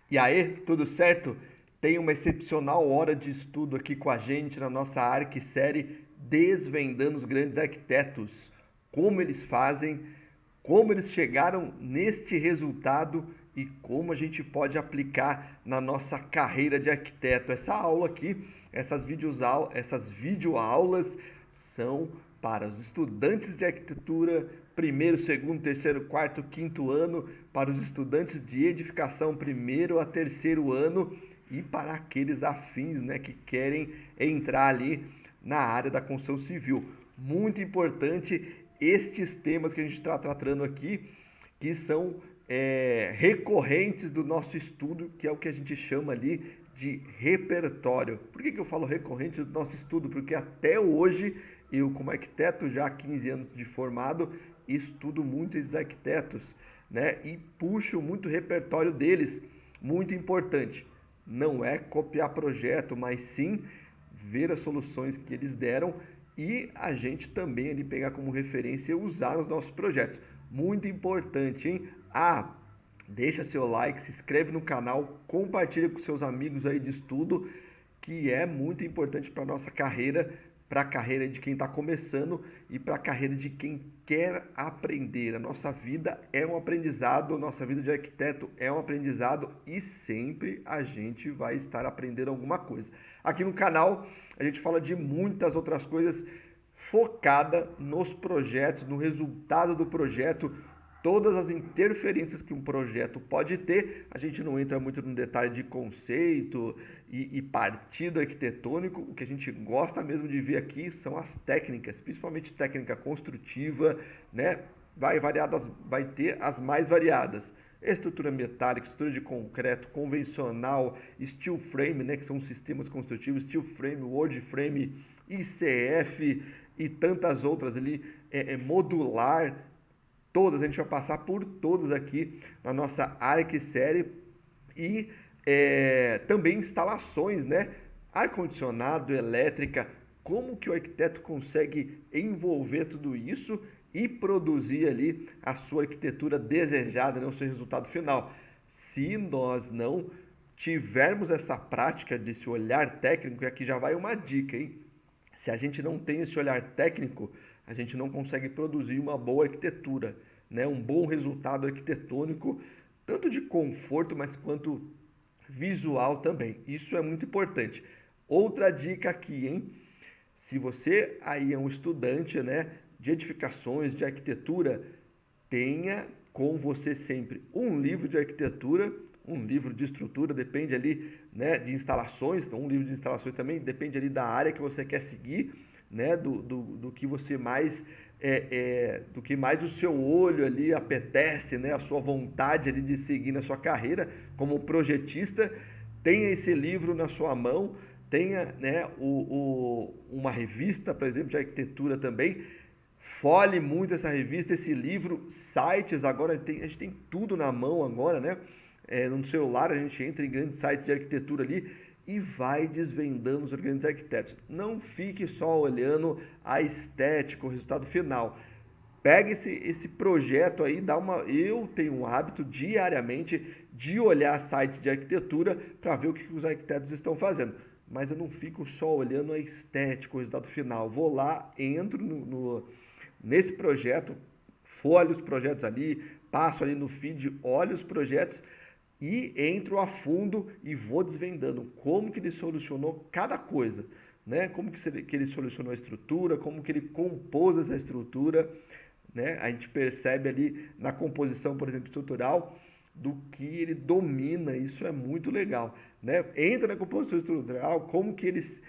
E aí, tudo certo? Tem uma excepcional hora de estudo aqui com a gente na nossa ArcSérie Desvendando os Grandes Arquitetos. Como eles fazem, como eles chegaram neste resultado e como a gente pode aplicar na nossa carreira de arquiteto. Essa aula aqui, essas videoaulas são para os estudantes de arquitetura, primeiro, segundo, terceiro, quarto, quinto ano, para os estudantes de edificação, primeiro a terceiro ano, e para aqueles afins, né, que querem entrar ali na área da construção civil. Muito importante estes temas que a gente está tratando aqui, que são recorrentes do nosso estudo, que é o que a gente chama ali de repertório. Por que eu falo recorrente do nosso estudo? Porque até hoje, eu como arquiteto, já há 15 anos de formado, estudo muito esses arquitetos, né? E puxo muito o repertório deles. Muito importante. Não é copiar projeto, mas sim ver as soluções que eles deram e a gente também ali pegar como referência e usar nos nossos projetos. Muito importante, hein? Deixa seu like, se inscreve no canal, compartilha com seus amigos aí de estudo, que é muito importante para a nossa carreira, para a carreira de quem está começando e para a carreira de quem quer aprender. A nossa vida é um aprendizado, a nossa vida de arquiteto é um aprendizado e sempre a gente vai estar aprendendo alguma coisa. Aqui no canal a gente fala de muitas outras coisas focada nos projetos, no resultado do projeto, todas as interferências que um projeto pode ter. A gente não entra muito no detalhe de conceito e partido arquitetônico. O que a gente gosta mesmo de ver aqui são as técnicas, principalmente técnica construtiva, né? Vai ter as mais variadas. Estrutura metálica, estrutura de concreto, convencional, steel frame, né, que são sistemas construtivos, steel frame, wood frame, ICF e tantas outras ali, modular. Todas, a gente vai passar por todas aqui na nossa ArcSérie e também instalações, né? Ar-condicionado, elétrica, como que o arquiteto consegue envolver tudo isso e produzir ali a sua arquitetura desejada, né? O seu resultado final. Se nós não tivermos essa prática desse olhar técnico, e aqui já vai uma dica, hein? Se a gente não tem esse olhar técnico, a gente não consegue produzir uma boa arquitetura, né? Um bom resultado arquitetônico, tanto de conforto, mas quanto visual também. Isso é muito importante. Outra dica aqui, hein? Se você aí é um estudante, né, de edificações, de arquitetura, tenha com você sempre um livro de arquitetura, um livro de estrutura, depende ali, né, de instalações, então um livro de instalações também depende ali da área que você quer seguir, né, do que você mais do que mais o seu olho ali apetece, né, a sua vontade ali de seguir na sua carreira como projetista. Tenha esse livro na sua mão, tenha, né, uma revista, por exemplo, de arquitetura também. Folhe muito essa revista, esse livro, sites. Agora a gente tem tudo na mão agora, né? No celular a gente entra em grandes sites de arquitetura ali e vai desvendando os grandes arquitetos. Não fique só olhando a estética, o resultado final. Pega esse projeto aí, dá uma. Eu tenho um hábito diariamente de olhar sites de arquitetura para ver o que os arquitetos estão fazendo. Mas eu não fico só olhando a estética, o resultado final. Vou lá, entro nesse projeto, folho os projetos ali, passo ali no feed, olho os projetos e entro a fundo e vou desvendando como que ele solucionou cada coisa, né? Como que ele solucionou a estrutura, como que ele compôs essa estrutura, né? A gente percebe ali na composição, por exemplo, estrutural, do que ele domina. Isso é muito legal, né? Entra na composição estrutural, como que eles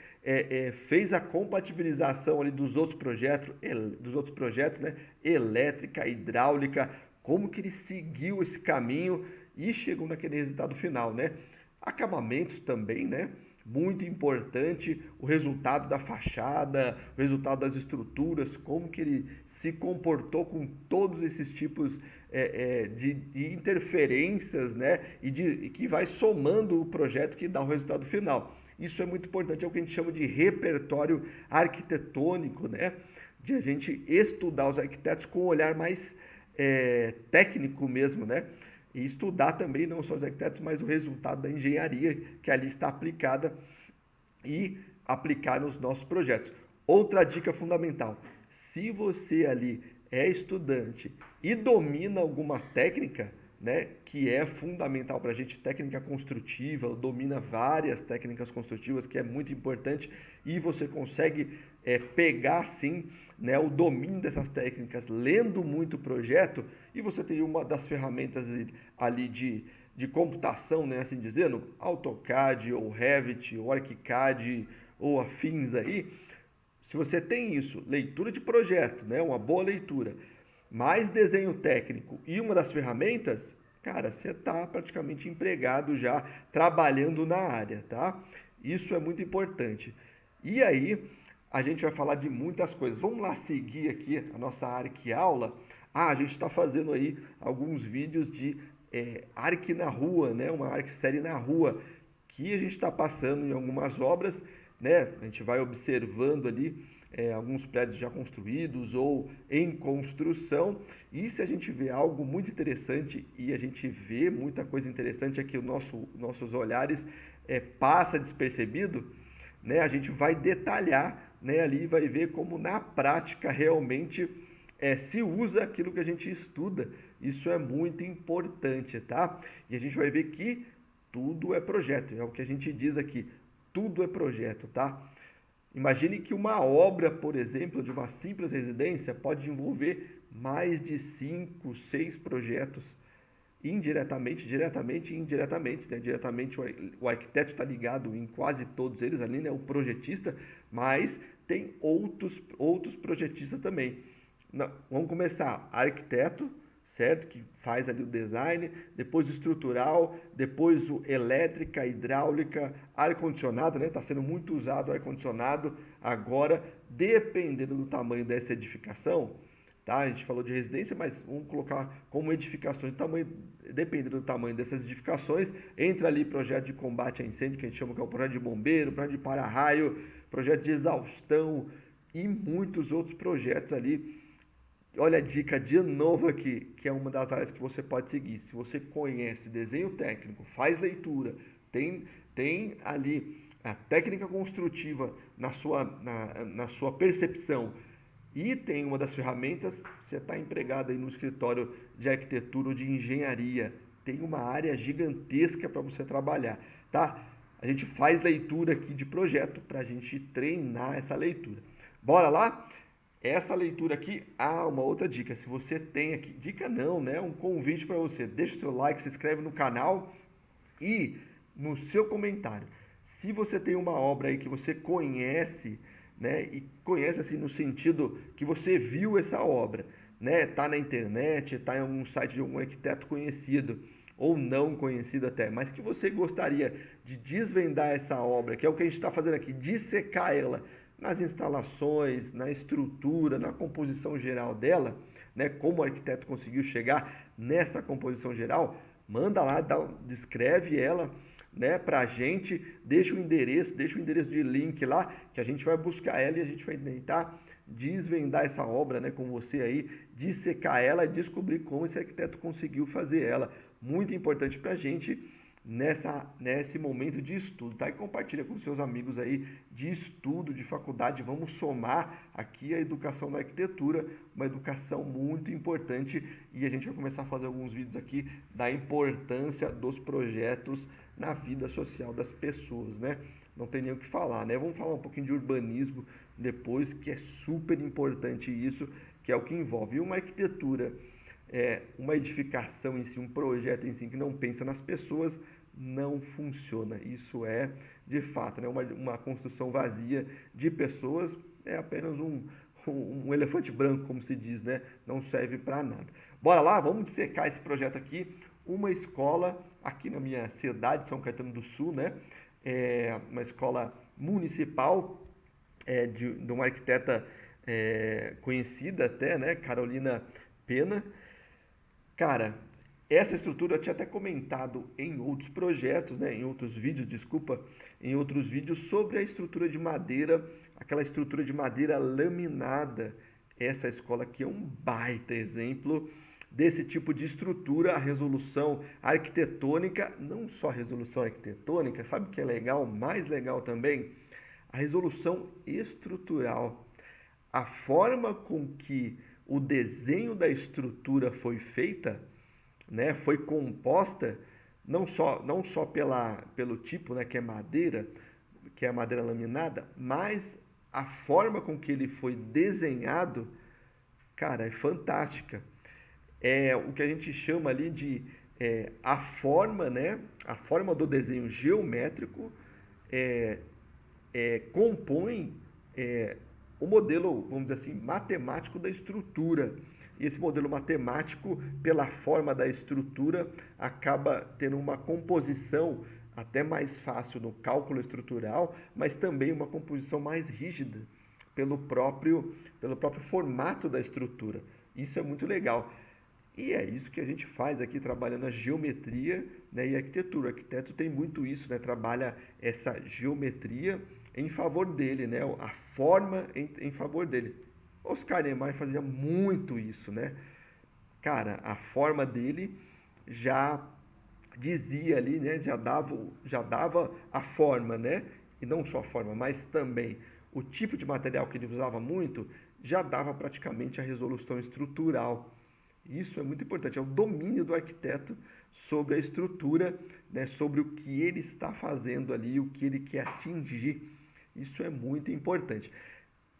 fez a compatibilização ali dos outros projetos, né? Elétrica, hidráulica, como que ele seguiu esse caminho e chegou naquele resultado final, né? Acabamentos também, né? Muito importante o resultado da fachada, o resultado das estruturas, como que ele se comportou com todos esses tipos de interferências, né? E que vai somando o projeto que dá o resultado final. Isso é muito importante, é o que a gente chama de repertório arquitetônico, né? De a gente estudar os arquitetos com um olhar mais técnico mesmo, né? e estudar também não só os arquitetos, mas o resultado da engenharia que ali está aplicada e aplicar nos nossos projetos. Outra dica fundamental: se você ali é estudante e domina alguma técnica, né, que é fundamental para a gente, técnica construtiva, domina várias técnicas construtivas, que é muito importante, e você consegue pegar, sim, né, o domínio dessas técnicas, lendo muito o projeto, e você tem uma das ferramentas ali de computação, né, assim dizendo, AutoCAD, ou Revit, ou ArchiCAD, ou afins aí. Se você tem isso, leitura de projeto, né, uma boa leitura, mais desenho técnico e uma das ferramentas, cara, você está praticamente empregado já, trabalhando na área, tá? Isso é muito importante. E aí, a gente vai falar de muitas coisas. Vamos lá seguir aqui a nossa arquiaula. A gente está fazendo aí alguns vídeos de arqui na rua, né? Uma arquisérie na rua, que a gente está passando em algumas obras, né? A gente vai observando ali alguns prédios já construídos ou em construção, e se a gente vê algo muito interessante, e a gente vê muita coisa interessante aqui, nossos olhares passa despercebido, né? A gente vai detalhar, né, ali, vai ver como na prática realmente se usa aquilo que a gente estuda. Isso é muito importante, tá? E a gente vai ver que tudo é projeto, é o que a gente diz aqui, tudo é projeto, tá? Imagine que uma obra, por exemplo, de uma simples residência pode envolver mais de 5, 6 projetos, indiretamente, diretamente e indiretamente, né? Diretamente o arquiteto está ligado em quase todos eles ali, né? O projetista, mas tem outros projetistas também. Vamos começar, arquiteto, certo? Que faz ali o design, depois o estrutural, depois o elétrica, hidráulica, ar-condicionado, né? Está sendo muito usado o ar-condicionado agora, dependendo do tamanho dessa edificação, tá? A gente falou de residência, mas vamos colocar como edificações, dependendo do tamanho dessas edificações, entra ali projeto de combate a incêndio, que a gente chama que é o projeto de bombeiro, projeto de para-raio, projeto de exaustão e muitos outros projetos ali. Olha a dica de novo aqui, que é uma das áreas que você pode seguir. Se você conhece desenho técnico, faz leitura, tem ali a técnica construtiva na sua percepção e tem uma das ferramentas, você está empregado aí no escritório de arquitetura ou de engenharia, tem uma área gigantesca para você trabalhar, tá? A gente faz leitura aqui de projeto para a gente treinar essa leitura. Bora lá? Essa leitura aqui, uma outra dica, se você tem aqui, dica não, né? Um convite para você, deixa o seu like, se inscreve no canal e no seu comentário, se você tem uma obra aí que você conhece, né? E conhece assim no sentido que você viu essa obra, né? Tá na internet, tá em algum site de algum arquiteto conhecido, ou não conhecido até, mas que você gostaria de desvendar essa obra, que é o que a gente está fazendo aqui, dissecar ela, nas instalações, na estrutura, na composição geral dela, né, como o arquiteto conseguiu chegar nessa composição geral, manda lá, descreve ela, né, para a gente, deixa o endereço de link lá, que a gente vai buscar ela e a gente vai tentar desvendar essa obra, né, com você aí, dissecar ela e descobrir como esse arquiteto conseguiu fazer ela. Muito importante para a gente nesse momento de estudo, tá? E compartilha com seus amigos aí de estudo, de faculdade. Vamos somar aqui a educação da arquitetura, uma educação muito importante, e a gente vai começar a fazer alguns vídeos aqui da importância dos projetos na vida social das pessoas, né? Não tem nem o que falar, né? Vamos falar um pouquinho de urbanismo depois, que é super importante isso, que é o que envolve uma arquitetura, uma edificação em si, um projeto em si que não pensa nas pessoas, não funciona. Isso é de fato, né? Uma construção vazia de pessoas é apenas um elefante branco, como se diz, né? Não serve para nada. Bora lá, vamos dissecar esse projeto aqui. Uma escola aqui na minha cidade, São Caetano do Sul, né? Uma escola municipal de uma arquiteta conhecida até, né? Carolina Pena. Cara, essa estrutura eu tinha até comentado em outros projetos, né, em outros vídeos, em outros vídeos sobre a estrutura de madeira, aquela estrutura de madeira laminada. Essa escola aqui é um baita exemplo desse tipo de estrutura, a resolução arquitetônica, não só a resolução arquitetônica, sabe o que é legal, mais legal também? A resolução estrutural. A forma com que o desenho da estrutura foi feita, né, foi composta, não só pelo tipo, né, que é madeira laminada, mas a forma com que ele foi desenhado, cara, é fantástica. É o que a gente chama ali de a forma, né, a forma do desenho geométrico é, compõe o modelo, vamos dizer assim, matemático da estrutura. E esse modelo matemático, pela forma da estrutura, acaba tendo uma composição até mais fácil no cálculo estrutural, mas também uma composição mais rígida pelo próprio formato da estrutura. Isso é muito legal. E é isso que a gente faz aqui, trabalhando a geometria, né, e a arquitetura. O arquiteto tem muito isso, né, trabalha essa geometria em favor dele, né, a forma em favor dele. Oscar Niemeyer fazia muito isso, né? Cara, a forma dele já dizia ali, né, já dava a forma, né? E não só a forma, mas também o tipo de material que ele usava muito, já dava praticamente a resolução estrutural. Isso é muito importante, é o domínio do arquiteto sobre a estrutura, né, sobre o que ele está fazendo ali, o que ele quer atingir. Isso é muito importante.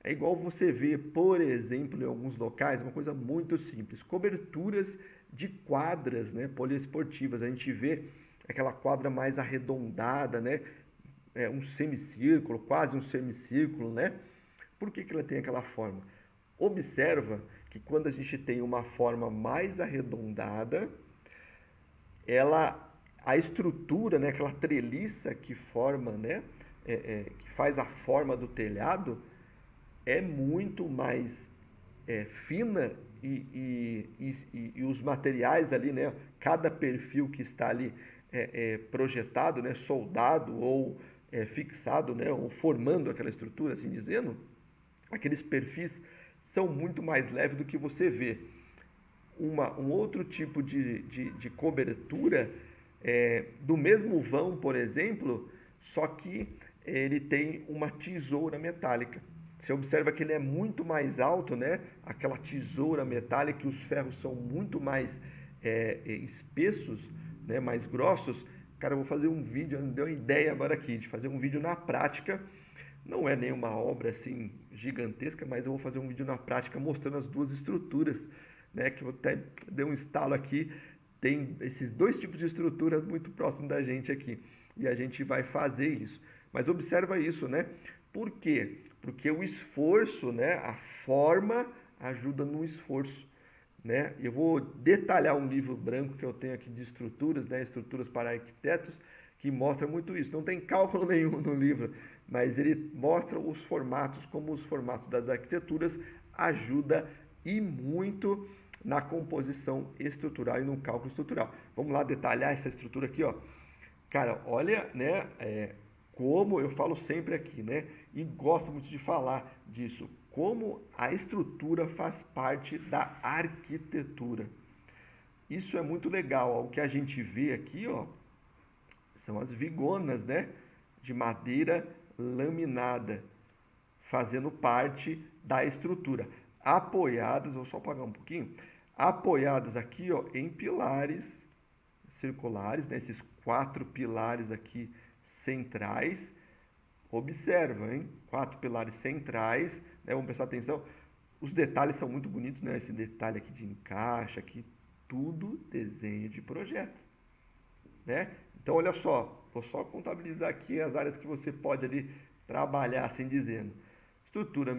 É igual você vê, por exemplo, em alguns locais, uma coisa muito simples, coberturas de quadras, né, poliesportivas. A gente vê aquela quadra mais arredondada, né, um semicírculo, quase um semicírculo, né? Por que ela tem aquela forma? Observa que quando a gente tem uma forma mais arredondada, a estrutura, né, aquela treliça que forma, né, que faz a forma do telhado, é muito mais fina e os materiais ali, né, cada perfil que está ali projetado, né, soldado ou fixado, né, ou formando aquela estrutura, assim dizendo, aqueles perfis são muito mais leves do que você vê. Um outro tipo de cobertura do mesmo vão, por exemplo, só que ele tem uma tesoura metálica. Você observa que ele é muito mais alto, né? Aquela tesoura metálica, que os ferros são muito mais espessos, né? Mais grossos. Cara, eu vou fazer um vídeo, me deu uma ideia agora aqui, de fazer um vídeo na prática. Não é nenhuma obra assim gigantesca, mas eu vou fazer um vídeo na prática mostrando as duas estruturas, né? Que eu até dei um estalo aqui. Tem esses dois tipos de estrutura muito próximo da gente aqui. E a gente vai fazer isso. Mas observa isso, né? Por quê? Porque o esforço, né? A forma ajuda no esforço, né? Eu vou detalhar um livro branco que eu tenho aqui de estruturas, né? Estruturas para arquitetos, que mostra muito isso. Não tem cálculo nenhum no livro, mas ele mostra os formatos, como os formatos das arquiteturas ajuda e muito na composição estrutural e no cálculo estrutural. Vamos lá detalhar essa estrutura aqui, ó. Cara, olha, né, como eu falo sempre aqui, né, e gosto muito de falar disso, como a estrutura faz parte da arquitetura. Isso é muito legal, ó. O que a gente vê aqui, ó, são as vigonas, né, de madeira laminada, fazendo parte da estrutura, apoiadas, vou só apagar um pouquinho, apoiadas aqui, ó, em pilares circulares, né, esses 4 pilares aqui centrais. Observa, hein? 4 pilares centrais, né? Vamos prestar atenção. Os detalhes são muito bonitos, né? Esse detalhe aqui de encaixe, aqui, tudo desenho de projeto, né? Então, olha só, vou só contabilizar aqui as áreas que você pode ali trabalhar, assim dizendo. Estrutura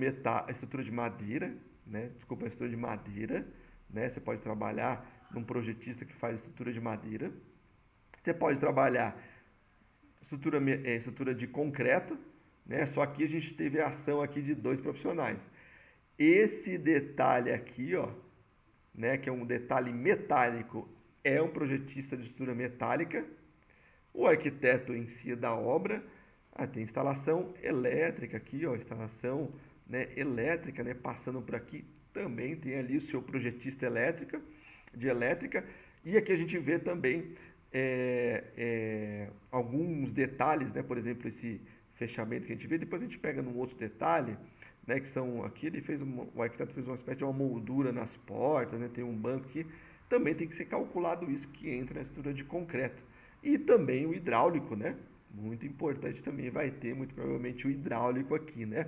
de madeira, né? Desculpa, estrutura de madeira, né? Você pode trabalhar num projetista que faz estrutura de madeira. Você pode trabalhar estrutura de concreto, né? Só aqui a gente teve a ação aqui de 2 profissionais. Esse detalhe aqui, ó, né, que é um detalhe metálico, é um projetista de estrutura metálica. O arquiteto em si da obra, tem instalação elétrica aqui, ó, instalação, né, elétrica, né, passando por aqui, também tem ali o seu projetista elétrica. de elétrica. E aqui a gente vê também alguns detalhes, né? Por exemplo, esse fechamento que a gente vê. Depois a gente pega num outro detalhe, né? Que são aqui o arquiteto fez uma espécie de uma moldura nas portas, né? Tem um banco que também tem que ser calculado isso que entra na estrutura de concreto. E também o hidráulico, né? Muito importante também vai ter, muito provavelmente, o hidráulico aqui, né?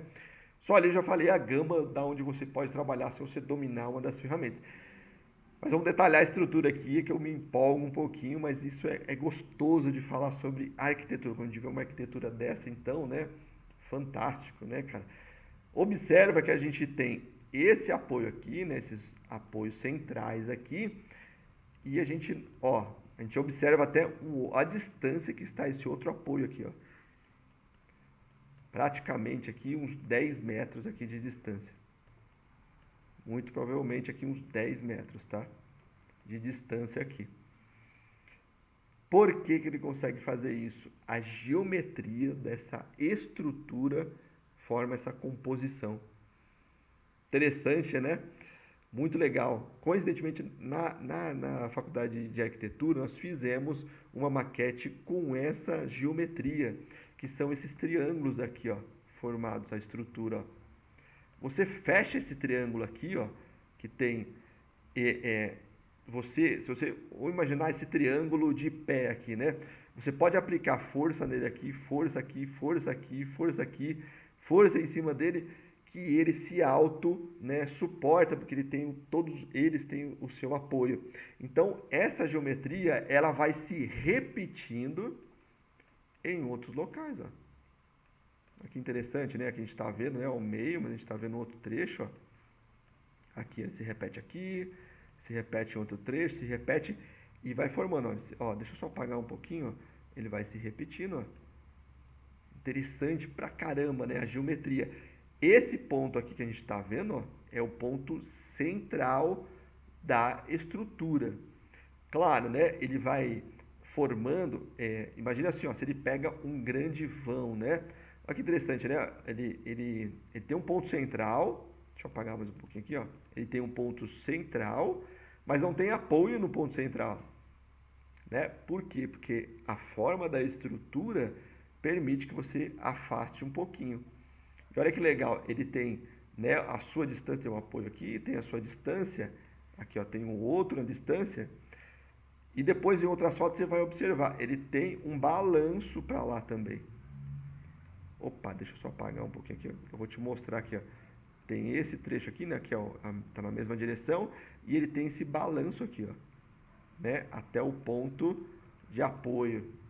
Só ali eu já falei a gama da onde você pode trabalhar se você dominar uma das ferramentas. Mas vamos detalhar a estrutura aqui, que eu me empolgo um pouquinho, mas isso é gostoso de falar sobre arquitetura. Quando a gente vê uma arquitetura dessa, então, né? Fantástico, né, cara? Observa que a gente tem esse apoio aqui, né? Esses apoios centrais aqui. E a gente observa até a distância que está esse outro apoio aqui, ó. Praticamente aqui uns 10 metros aqui de distância. Muito provavelmente aqui uns 10 metros, tá? De distância aqui. Por que que ele consegue fazer isso? A geometria dessa estrutura forma essa composição. Interessante, né? Muito legal. Coincidentemente, na faculdade de arquitetura, nós fizemos uma maquete com essa geometria, que são esses triângulos aqui, ó, formados, a estrutura, ó. Você fecha esse triângulo aqui, ó, que tem se você ou imaginar esse triângulo de pé aqui, né? Você pode aplicar força nele aqui, força aqui, força aqui, força aqui, força em cima dele, que ele se auto, né, suporta, porque todos eles têm o seu apoio. Então, essa geometria, ela vai se repetindo em outros locais, ó. Aqui interessante, né? Aqui a gente está vendo, né, ao meio, mas a gente está vendo outro trecho, ó. Aqui ele se repete aqui, se repete em outro trecho, se repete e vai formando, ó. Deixa eu só apagar um pouquinho, ó. Ele vai se repetindo, ó. Interessante pra caramba, né? A geometria. Esse ponto aqui que a gente está vendo, ó, é o ponto central da estrutura. Claro, né? Ele vai formando, imagina assim, ó, se ele pega um grande vão, né? Olha que interessante, né? Ele tem um ponto central, deixa eu apagar mais um pouquinho aqui, ó. Ele tem um ponto central, mas não tem apoio no ponto central, né? Por quê? Porque a forma da estrutura permite que você afaste um pouquinho. E olha que legal, ele tem, né, a sua distância, tem um apoio aqui, tem a sua distância, aqui ó, tem um outro na distância, e depois em outras fotos você vai observar, ele tem um balanço para lá também. Opa, deixa eu só apagar um pouquinho aqui, eu vou te mostrar aqui, ó. Tem esse trecho aqui, né, que tá na mesma direção, e ele tem esse balanço aqui, ó, né, até o ponto de apoio.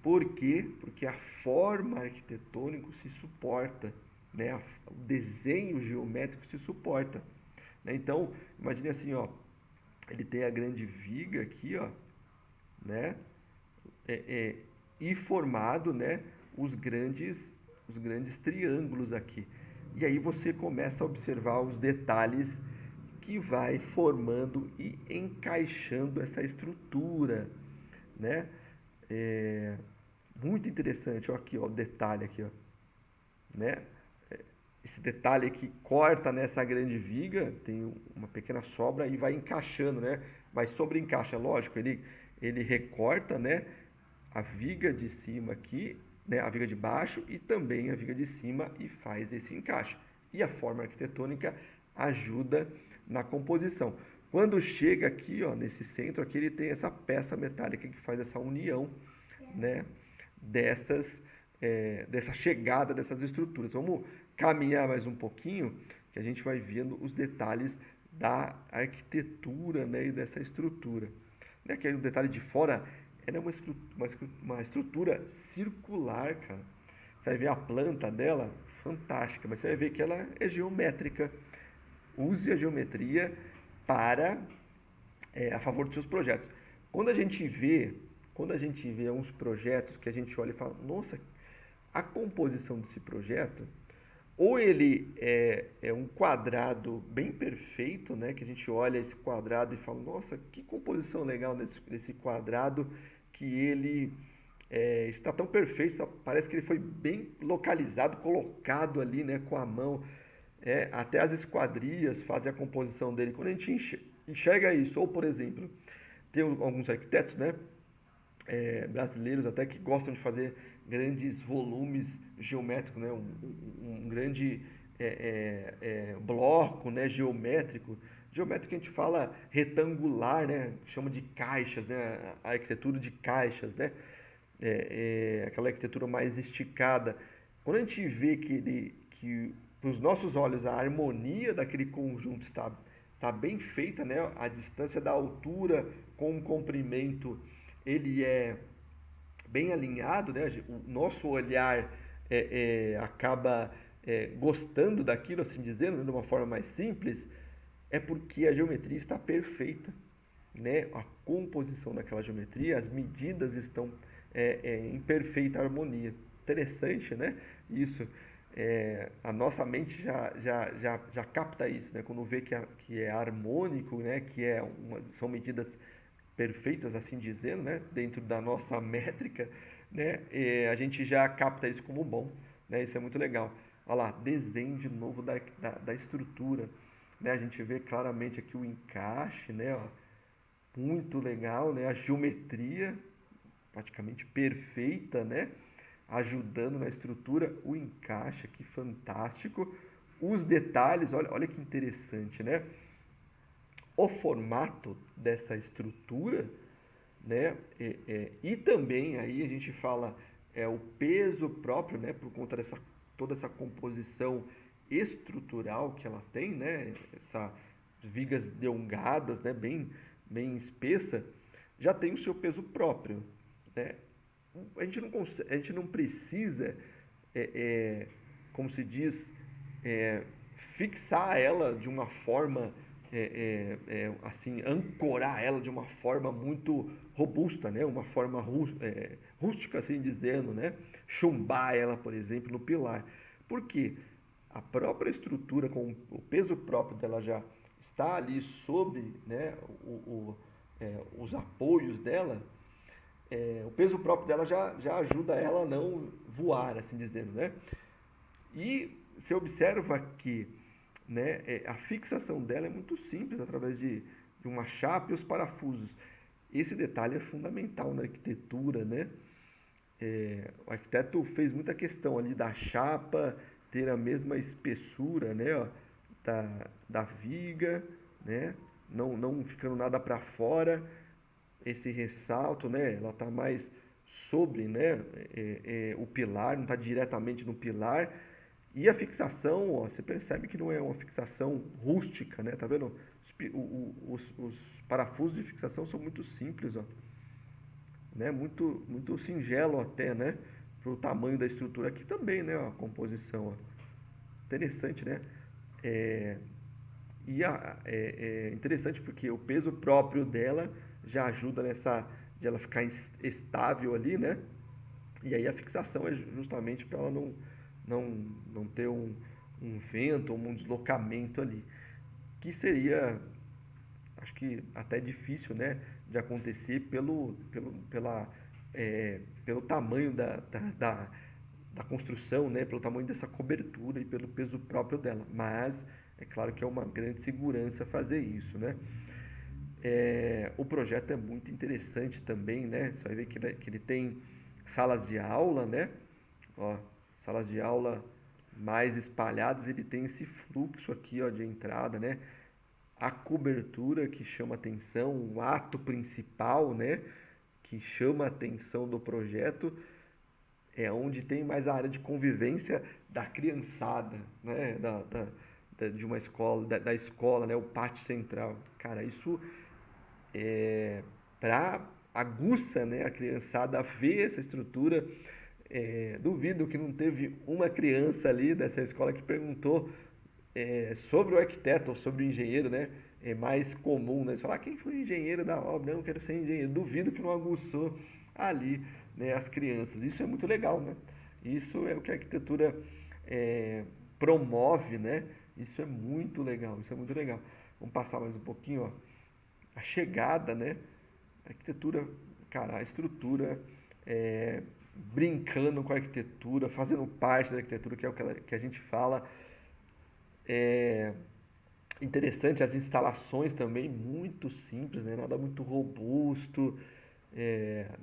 Por quê? Porque a forma arquitetônica se suporta, né? O desenho geométrico se suporta, né? Então, imagine assim, ó, ele tem a grande viga aqui, ó, né? E formado, né, os grandes triângulos aqui. E aí você começa a observar os detalhes que vai formando e encaixando essa estrutura, né? Muito interessante, ó, aqui, ó, o detalhe aqui, ó, né? Esse detalhe que corta nessa grande viga, tem uma pequena sobra e vai encaixando, né? Vai sobre-encaixa, lógico, ele recorta, né, a viga de cima aqui, né, a viga de baixo e também a viga de cima e faz esse encaixe. E a forma arquitetônica ajuda na composição. Quando chega aqui, ó, nesse centro aqui, ele tem essa peça metálica que faz essa união, né, dessa chegada dessas estruturas. Vamos caminhar mais um pouquinho, que a gente vai vendo os detalhes da arquitetura, né, e dessa estrutura. Né, que é o detalhe de fora, ela é uma estrutura circular, cara. Você vai ver a planta dela, fantástica, mas você vai ver que ela é geométrica. Use a geometria a favor dos seus projetos. Quando a gente vê uns projetos que a gente olha e fala, nossa, a composição desse projeto, ou ele é um quadrado bem perfeito, né? Que a gente olha esse quadrado e fala, nossa, que composição legal desse quadrado, que ele está tão perfeito, parece que ele foi bem localizado, colocado ali, né, com a mão. Até as esquadrias fazem a composição dele. Quando a gente enxerga isso. Ou, por exemplo, tem alguns arquitetos, né, brasileiros até que gostam de fazer grandes volumes geométricos, né, um grande bloco, né, geométrico. Geométrico a gente fala retangular, né, chama de caixas, né, a arquitetura de caixas, né, aquela arquitetura mais esticada. Quando a gente vê que para os nossos olhos a harmonia daquele conjunto está bem feita, né? A distância da altura com o comprimento ele é bem alinhado, né? O nosso olhar acaba gostando daquilo, assim dizendo, né? De uma forma mais simples, é porque a geometria está perfeita, né? A composição daquela geometria, as medidas estão em perfeita harmonia. Interessante, né? Isso. A nossa mente já capta isso, né? Quando vê que é harmônico, né? São medidas perfeitas, assim dizendo, né? Dentro da nossa métrica, né? A gente já capta isso como bom, né? Isso é muito legal. Olha lá, desenho de novo da estrutura, né? A gente vê claramente aqui o encaixe, né? Ó, muito legal, né? A geometria praticamente perfeita, né? Ajudando na estrutura, o encaixe aqui fantástico. Os detalhes, olha que interessante, né? O formato dessa estrutura, né? E também aí a gente fala o peso próprio, né? Por conta dessa toda essa composição estrutural que ela tem, né? Essa vigas delgadas, né? Bem espessa, já tem o seu peso próprio, né? A gente não precisa, é, é, como se diz, fixar ela de uma forma, assim, ancorar ela de uma forma muito robusta, né? Uma forma rústica, assim dizendo, né? Chumbar ela, por exemplo, no pilar. Por quê? A própria estrutura, com o peso próprio dela já está ali sobre, né, os apoios dela, o peso próprio dela já ajuda ela a não voar, assim dizendo, né? E você observa que, né, a fixação dela é muito simples, através de uma chapa e os parafusos. Esse detalhe é fundamental na arquitetura, né? O arquiteto fez muita questão ali da chapa ter a mesma espessura, né, ó, da viga, né? Não ficando nada para fora, esse ressalto, né? Ela está mais sobre, né? O pilar, não está diretamente no pilar. E a fixação, ó, você percebe que não é uma fixação rústica, né? Tá vendo? Os parafusos de fixação são muito simples, ó, né? Muito singelo até, né? Para o tamanho da estrutura aqui também, né? A composição, ó. Interessante, né? É, é interessante porque o peso próprio dela já ajuda de ela ficar estável ali, né? E aí a fixação é justamente para ela não, não ter um vento ou um deslocamento ali. Que seria, acho que até difícil, né? De acontecer pelo tamanho da construção, né? Pelo tamanho dessa cobertura e pelo peso próprio dela. Mas é claro que é uma grande segurança fazer isso, né? O projeto é muito interessante também, né? Você vai ver que ele tem salas de aula, né? Ó, salas de aula mais espalhadas, ele tem esse fluxo aqui, ó, de entrada, né? A cobertura que chama atenção, o ato principal, né? Que chama a atenção do projeto é onde tem mais a área de convivência da criançada, né? De uma escola, da escola, né? O pátio central. Cara, isso para aguça, né, a criançada ver essa estrutura. Duvido que não teve uma criança ali dessa escola que perguntou sobre o arquiteto ou sobre o engenheiro, né? É mais comum, né? Você falar, quem foi o engenheiro da obra? Não, eu quero ser engenheiro. Duvido que não aguçou ali, né, as crianças. Isso é muito legal, né? Isso é o que a arquitetura promove, né? Isso é muito legal, isso é muito legal. Vamos passar mais um pouquinho, ó. A chegada, né? A arquitetura, cara, a estrutura, brincando com a arquitetura, fazendo parte da arquitetura, que é o que a gente fala, Interessante as instalações também, muito simples, né? Nada muito robusto,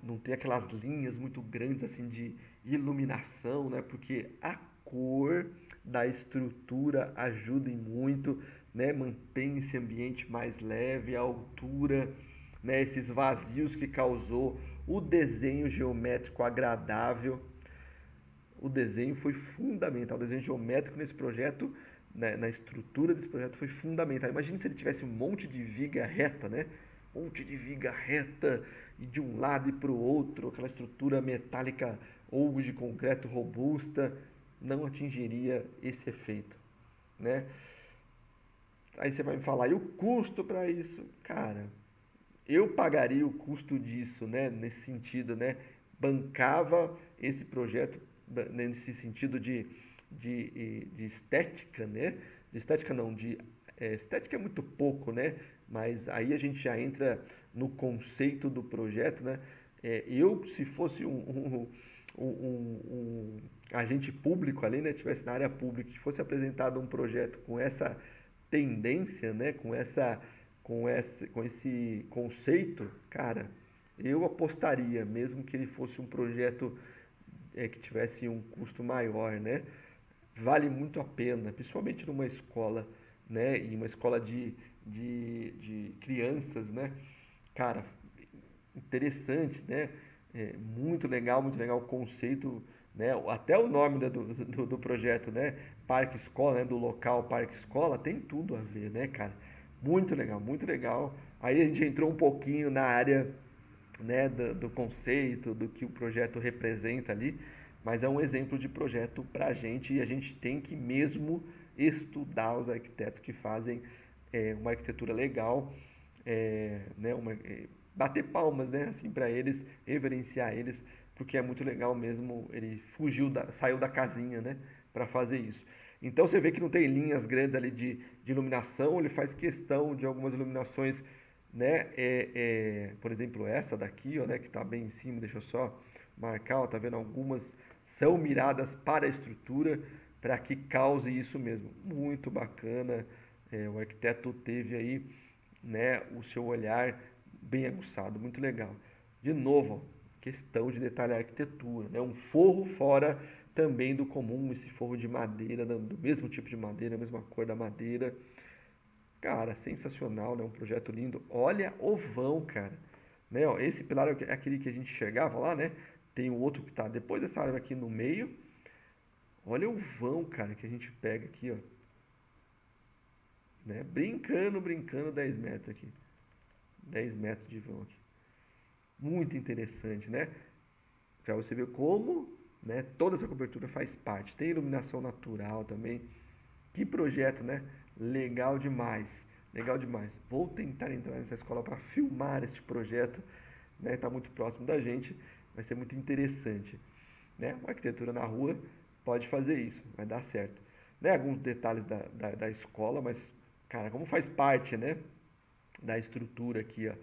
não tem aquelas linhas muito grandes assim de iluminação, né? Porque a cor da estrutura ajuda em muito, né? Mantém esse ambiente mais leve, a altura, né? Esses vazios que causou, o desenho geométrico agradável. O desenho foi fundamental, o desenho geométrico nesse projeto, né, na estrutura desse projeto foi fundamental. Imagina se ele tivesse um monte de viga reta, né? Um monte de viga reta e de um lado e para o outro, aquela estrutura metálica ou de concreto robusta, não atingiria esse efeito, né? Aí você vai me falar, e o custo para isso? Cara, eu pagaria o custo disso, né? Nesse sentido, né? Bancava esse projeto nesse sentido de estética, né? De estética não, estética é muito pouco, né? Mas aí a gente já entra no conceito do projeto, né? Eu, se fosse um agente público ali, né? Tivesse na área pública, que fosse apresentado um projeto com essa tendência, né? Com esse conceito, cara, eu apostaria, mesmo que ele fosse um projeto que tivesse um custo maior, né? Vale muito a pena, principalmente numa escola, né? E uma escola de crianças, né? Cara, interessante, né? Muito legal o conceito, né? Até o nome do projeto, né? Parque Escola, né? Do local Parque Escola, tem tudo a ver, né, cara? Muito legal, muito legal. Aí a gente entrou um pouquinho na área, né, do conceito, do que o projeto representa ali, mas é um exemplo de projeto para a gente e a gente tem que mesmo estudar os arquitetos que fazem uma arquitetura legal, né, bater palmas, né, assim, para eles, reverenciar eles, porque é muito legal mesmo, ele saiu da casinha, né, para fazer isso. Então você vê que não tem linhas grandes ali de iluminação, ele faz questão de algumas iluminações, né? Por exemplo, essa daqui, ó, né, que está bem em cima, deixa eu só marcar, ó, tá vendo? Algumas são miradas para a estrutura para que cause isso mesmo. Muito bacana. O arquiteto teve aí, né, o seu olhar bem aguçado, muito legal. De novo, ó, questão de detalhar a arquitetura, né? Um forro fora também do comum, esse forro de madeira, do mesmo tipo de madeira, a mesma cor da madeira. Cara, sensacional, né? Um projeto lindo. Olha o vão, cara. Né? Ó, esse pilar é aquele que a gente chegava lá, né? Tem o outro que tá depois dessa árvore aqui no meio. Olha o vão, cara, que a gente pega aqui, ó. Né? Brincando 10 metros aqui. 10 metros de vão aqui. Muito interessante, né? Para você ver como, né, toda essa cobertura faz parte. Tem iluminação natural também. Que projeto, né? Legal demais. Legal demais. Vou tentar entrar nessa escola para filmar este projeto, né? Está muito próximo da gente, vai ser muito interessante, né? Uma arquitetura na rua pode fazer isso, vai dar certo. Né? Alguns detalhes da escola, mas, cara, como faz parte, né? Da estrutura aqui, ó.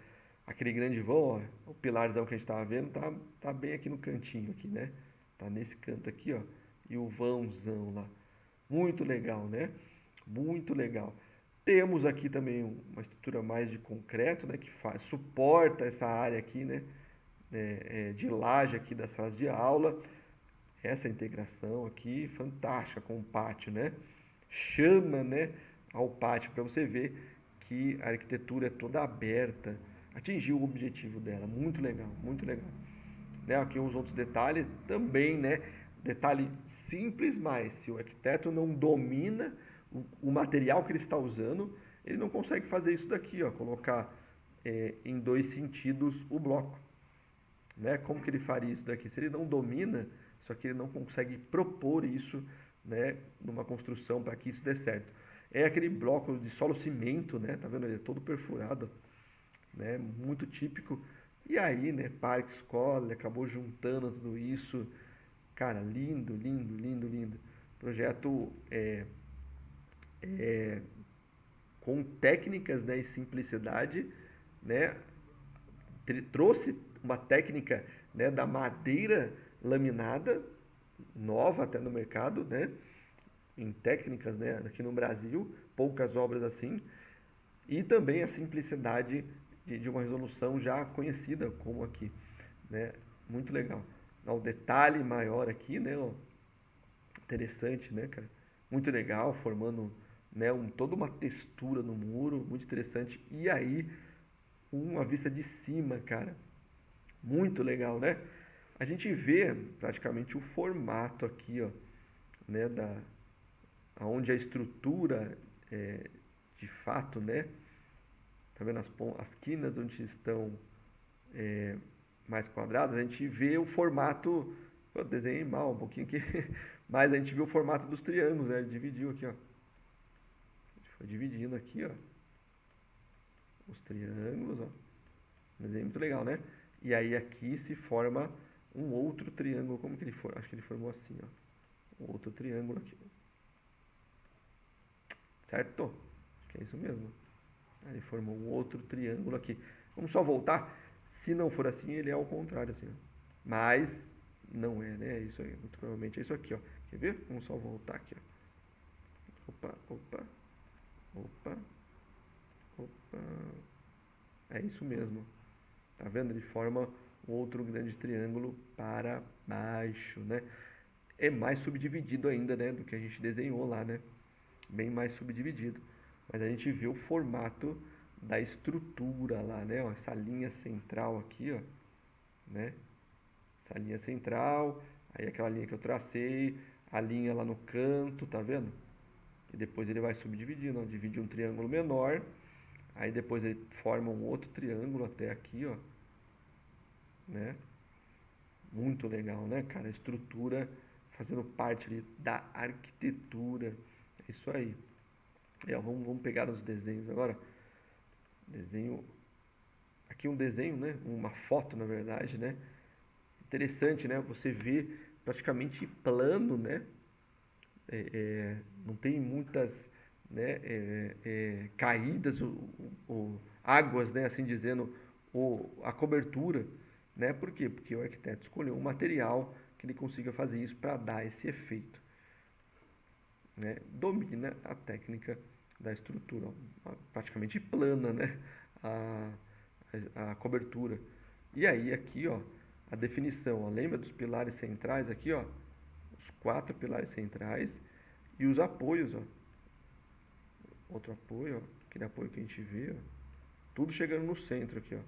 Aquele grande vão, ó, o pilarzão que a gente estava vendo, tá bem aqui no cantinho aqui, né? Tá nesse canto aqui, ó. E o vãozão lá. Muito legal, né? Muito legal. Temos aqui também uma estrutura mais de concreto, né, que suporta essa área aqui, né, de laje aqui das salas de aula. Essa integração aqui, fantástica com o pátio, né? Chama, né, ao pátio para você ver que a arquitetura é toda aberta. Atingiu o objetivo dela. Muito legal, muito legal. Né? Aqui os outros detalhes também, né? Detalhe simples, mas se o arquiteto não domina o material que ele está usando, ele não consegue fazer isso daqui, ó, colocar em dois sentidos o bloco. Né? Como que ele faria isso daqui? Se ele não domina, só que ele não consegue propor isso, né, numa construção para que isso dê certo. É aquele bloco de solo cimento, né? Tá vendo? Ele é todo perfurado, né? Muito típico. E aí, né, parque, escola, ele acabou juntando tudo isso. Cara, lindo, lindo, lindo, lindo. Projeto com técnicas, né, e simplicidade, né? Trouxe uma técnica, né, da madeira laminada, nova até no mercado, né? em técnicas, né? Aqui no Brasil, poucas obras assim, e também a simplicidade de uma resolução já conhecida como aqui, né? Muito legal. O detalhe maior aqui, né? Ó, interessante, né, cara? Muito legal, formando, né, toda uma textura no muro, muito interessante. E aí, uma vista de cima, cara, muito legal, né? A gente vê praticamente o formato aqui, ó, né, aonde a estrutura de fato, né? Tá vendo as quinas onde estão mais quadradas, a gente vê o formato. Eu desenhei mal um pouquinho aqui, mas a gente vê o formato dos triângulos, né? Ele dividiu aqui, ó. A gente foi dividindo aqui, ó, os triângulos, ó. Desenho muito legal, né? E aí aqui se forma um outro triângulo. Como que ele for? Acho que ele formou assim, ó. Um outro triângulo aqui. Certo? Acho que é isso mesmo. Aí ele formou um outro triângulo aqui. Vamos só voltar. Se não for assim, ele é ao contrário, assim, ó. Mas não é, né? É isso aí. Muito provavelmente é isso aqui, ó. Quer ver? Vamos só voltar aqui, ó. Opa, opa, opa, opa. É isso mesmo. Tá vendo? Ele forma um outro grande triângulo para baixo, né? É mais subdividido ainda, né, do que a gente desenhou lá, né? Bem mais subdividido. Mas a gente vê o formato da estrutura lá, né? Ó, essa linha central aqui, ó, né? Essa linha central, aí aquela linha que eu tracei, a linha lá no canto, tá vendo? E depois ele vai subdividindo, ó, divide um triângulo menor, aí depois ele forma um outro triângulo até aqui, ó, né? Muito legal, né, cara? A estrutura fazendo parte ali da arquitetura. É isso aí. Vamos pegar os desenhos agora. Desenho. Aqui um desenho, né? Uma foto, na verdade, né? Interessante, né? Você vê praticamente plano, né? Não tem muitas, né, caídas, águas, né? Assim dizendo, a cobertura, né? Por quê? Porque o arquiteto escolheu um material que ele consiga fazer isso para dar esse efeito, né? Domina a técnica da estrutura, ó, praticamente plana, né? A, a cobertura. E aí aqui, ó, a definição, ó, lembra dos pilares centrais aqui, ó? Os quatro pilares centrais e os apoios, ó. Outro apoio, ó, aquele apoio que a gente vê, ó. Tudo chegando no centro aqui, ó.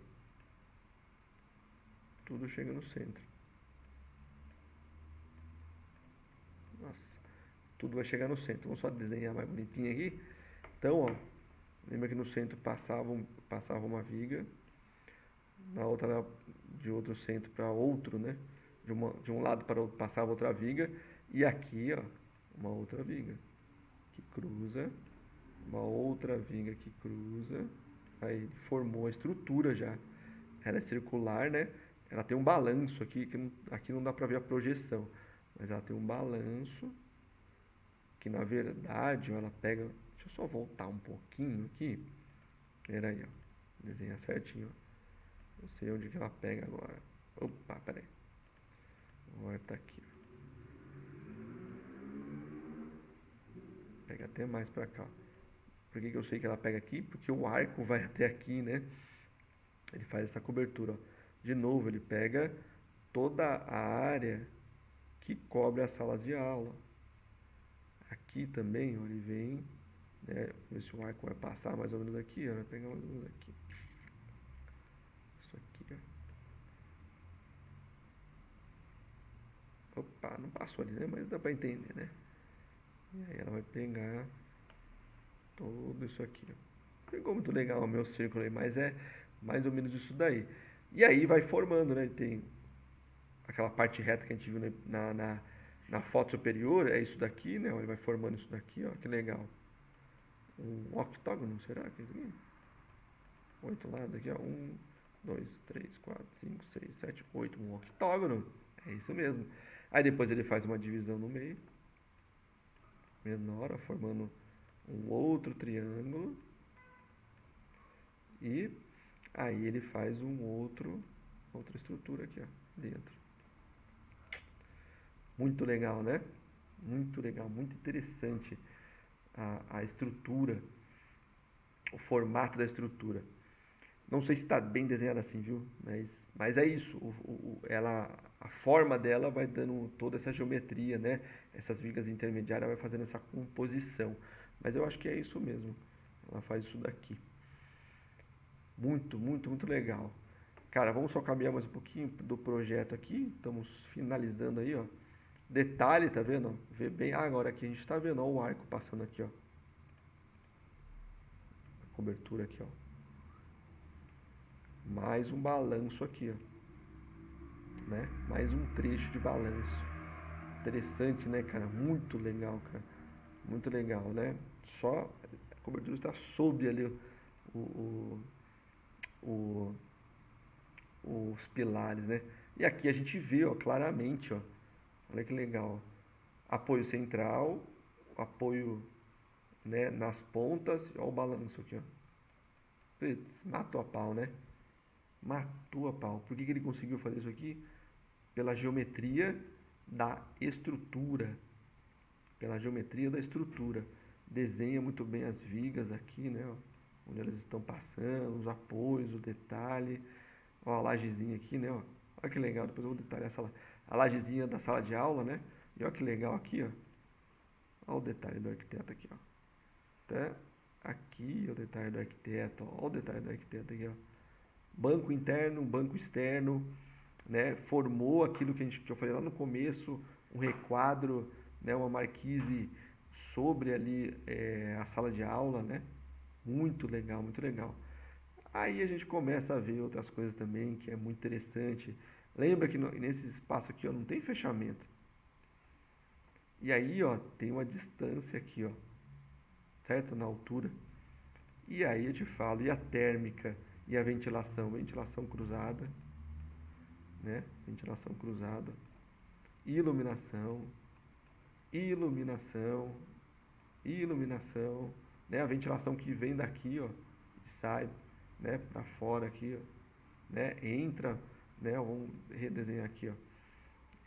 Tudo chega no centro. Nossa, tudo vai chegar no centro. Vamos só desenhar mais bonitinho aqui. Então, ó, lembra que no centro passava uma viga, na outra de outro centro para outro, né? De um lado para outro passava outra viga e aqui, ó, uma outra viga que cruza, uma outra viga que cruza, aí formou a estrutura já. Ela é circular, né? Ela tem um balanço aqui que aqui não dá para ver a projeção, mas ela tem um balanço que na verdade, ó, ela pega. Deixa eu só voltar um pouquinho aqui. Pera aí, ó. Desenhar certinho, ó. Não sei onde que ela pega agora. Opa, peraí. Agora tá aqui. Pega até mais pra cá. Por que que eu sei que ela pega aqui? Porque o arco vai até aqui, né? Ele faz essa cobertura, ó. De novo, ele pega toda a área que cobre as salas de aula. Aqui também, ó, ele vem, né? Ver se o arco vai passar mais ou menos aqui, ó. Vai pegar mais ou menos aqui. Isso aqui, ó. Opa, não passou ali, né? Mas dá pra entender, né? E aí ela vai pegar tudo isso aqui, ó. Ficou muito legal o meu círculo aí, mas é mais ou menos isso daí. E aí vai formando, né? Tem aquela parte reta que a gente viu na foto superior, é isso daqui, né? Ele vai formando isso daqui, ó. Que legal. Um octógono, será que é isso aqui? 8 lados aqui, ó. 1, 2, 3, 4, 5, 6, 7, 8. Um octógono. É isso mesmo. Aí depois ele faz uma divisão no meio, menor, ó, formando um outro triângulo. E aí ele faz outra estrutura aqui, ó, dentro. Muito legal, né? Muito legal, muito interessante a estrutura, o formato da estrutura. Não sei se está bem desenhado assim, viu? Mas é isso. A forma dela vai dando toda essa geometria, né? Essas vigas intermediárias vai fazendo essa composição. Mas eu acho que é isso mesmo. Ela faz isso daqui. Muito, muito, muito legal. Cara, vamos só caminhar mais um pouquinho do projeto aqui. Estamos finalizando aí, ó. Detalhe, tá vendo? Vê bem. Ah, agora aqui a gente tá vendo, ó, o arco passando aqui, ó. A cobertura aqui, ó. Mais um balanço aqui, ó. Né? Mais um trecho de balanço. Interessante, né, cara? Muito legal, cara. Muito legal, né? Só a cobertura está sob ali o, o, os pilares, né? E aqui a gente vê, ó, claramente, ó. Olha que legal. Apoio central, apoio, né, nas pontas, ó o balanço aqui, ó. Putz, matou a pau, né? Matou a pau. Por que que ele conseguiu fazer isso aqui? Pela geometria da estrutura. Pela geometria da estrutura. Desenha muito bem as vigas aqui, né? Ó, onde elas estão passando, os apoios, o detalhe. Ó, a lajezinha aqui, né? Ó. Olha que legal, depois eu vou detalhar a lajezinha da sala de aula, né? E olha que legal aqui, ó. Olha o detalhe do arquiteto aqui, ó. Tá? Aqui o detalhe do arquiteto, ó. Olha o detalhe do arquiteto aqui, ó. Banco interno, banco externo, né? Formou aquilo que eu falei lá no começo, um requadro, né? Uma marquise sobre ali a sala de aula, né? Muito legal, muito legal. Aí a gente começa a ver outras coisas também, que é muito interessante. Lembra que nesse espaço aqui, ó, não tem fechamento. E aí, ó, tem uma distância aqui, ó, certo? Na altura. E aí eu te falo, e a térmica e a ventilação? Ventilação cruzada, né? Ventilação cruzada. Iluminação, iluminação, iluminação, né? A ventilação que vem daqui, ó, e sai, né, para fora aqui, ó, né? Entra, né? Vamos redesenhar aqui, ó.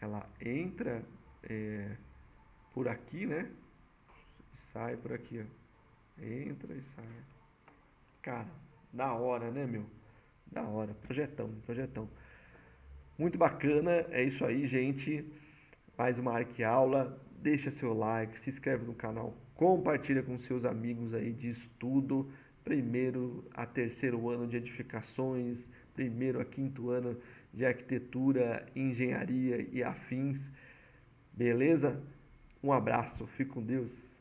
Ela entra por aqui, né? E sai por aqui, ó. Entra e sai. Cara, da hora, né, meu? Da hora. Projetão, projetão. Muito bacana. É isso aí, gente. Mais uma arqueaula. Deixa seu like, se inscreve no canal, compartilha com seus amigos aí de estudo. Primeiro a terceiro ano de edificações, primeiro a quinto ano de arquitetura, engenharia e afins. Beleza? Um abraço, fique com Deus.